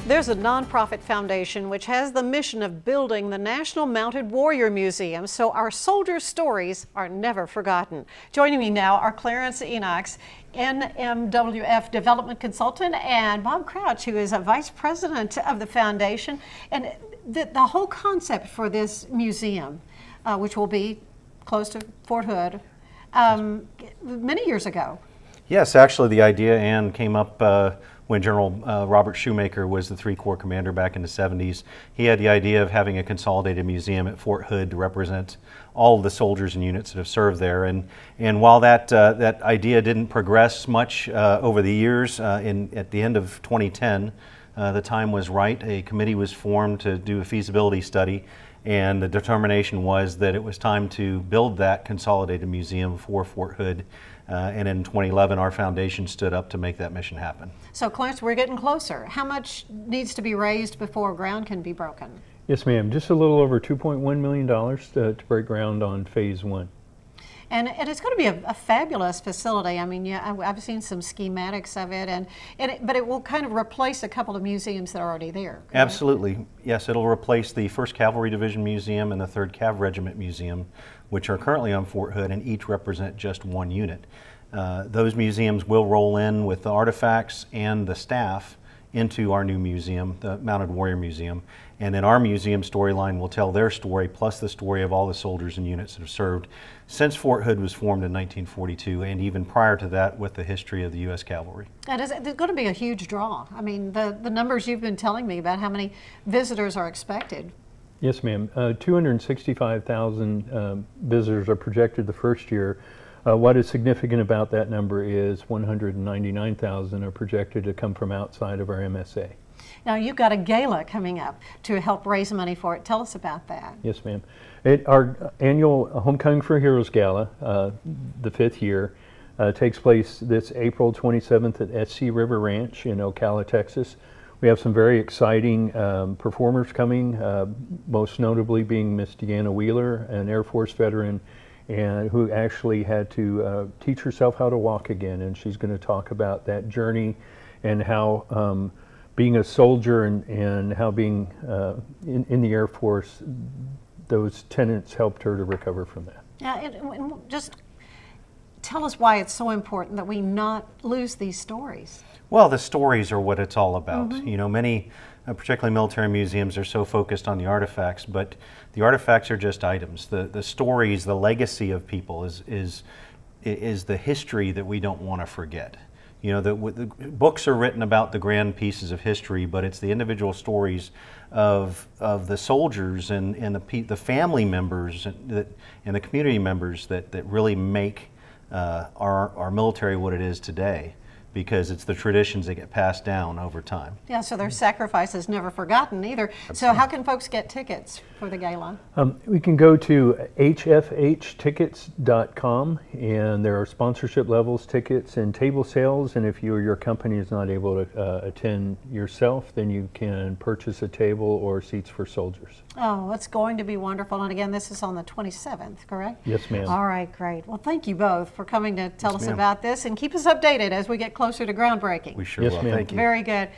There's a nonprofit foundation which has the mission of building the National Mounted Warrior Museum so our soldiers' stories are never forgotten. Joining me now are Clarence Enochs, NMWF Development Consultant, and Bob Crouch, who is a Vice President of the foundation. And the whole concept for this museum, which will be close to Fort Hood, many years ago. Yes, actually the idea, came up when General Robert Shoemaker was the III Corps commander back in the 70s. He had the idea of having a consolidated museum at Fort Hood to represent all of the soldiers and units that have served there. And while that idea didn't progress much over the years, at the end of 2010, the time was right. A committee was formed to do a feasibility study, and the determination was that it was time to build that consolidated museum for Fort Hood. And in 2011, our foundation stood up to make that mission happen. So, Clarence, we're getting closer. How much needs to be raised before ground can be broken? Yes, ma'am. Just a little over $2.1 million to break ground on phase one. And it's going to be a fabulous facility. I mean, yeah, I've seen some schematics of it, but it will kind of replace a couple of museums that are already there. Correct? Absolutely. Yes, it'll replace the 1st Cavalry Division Museum and the 3rd Cav Regiment Museum, which are currently on Fort Hood, and each represent just one unit. Those museums will roll in with the artifacts and the staff into our new museum, the Mounted Warrior Museum. And then our museum storyline will tell their story, plus the story of all the soldiers and units that have served since Fort Hood was formed in 1942, and even prior to that with the history of the U.S. Cavalry. There's going to be a huge draw. I mean, the numbers you've been telling me about how many visitors are expected. Yes, ma'am. 265,000 visitors are projected the first year. What is significant about that number is 199,000 are projected to come from outside of our MSA. Now, you've got a gala coming up to help raise money for it. Tell us about that. Yes, ma'am. Our annual Homecoming for Heroes Gala, the 5th year, takes place this April 27th at SC River Ranch in Ocala, Texas. We have some very exciting performers coming, most notably being Miss Deanna Wheeler, an Air Force veteran, and who actually had to teach herself how to walk again. And she's going to talk about that journey and how being a soldier and how being in the Air Force, those tenets helped her to recover from that. Yeah, and just tell us why it's so important that we not lose these stories. Well, the stories are what it's all about. Mm-hmm. You know, many, particularly military museums, are so focused on the artifacts, but the artifacts are just items. The stories, the legacy of people is the history that we don't want to forget. You know, the books are written about the grand pieces of history, but it's the individual stories of the soldiers and the family members and the community members that really make our military what it is today, because it's the traditions that get passed down over time. Yeah, so their sacrifices never forgotten either. Absolutely. So how can folks get tickets for the gala? We can go to hfhtickets.com, and there are sponsorship levels, tickets, and table sales. And if you or your company is not able to attend yourself, then you can purchase a table or seats for soldiers. Oh, it's going to be wonderful. And again, this is on the 27th, correct? Yes, ma'am. All right, great. Well, thank you both for coming to tell us about this, and keep us updated as we get closer to groundbreaking. We sure will. Thank you. Very good.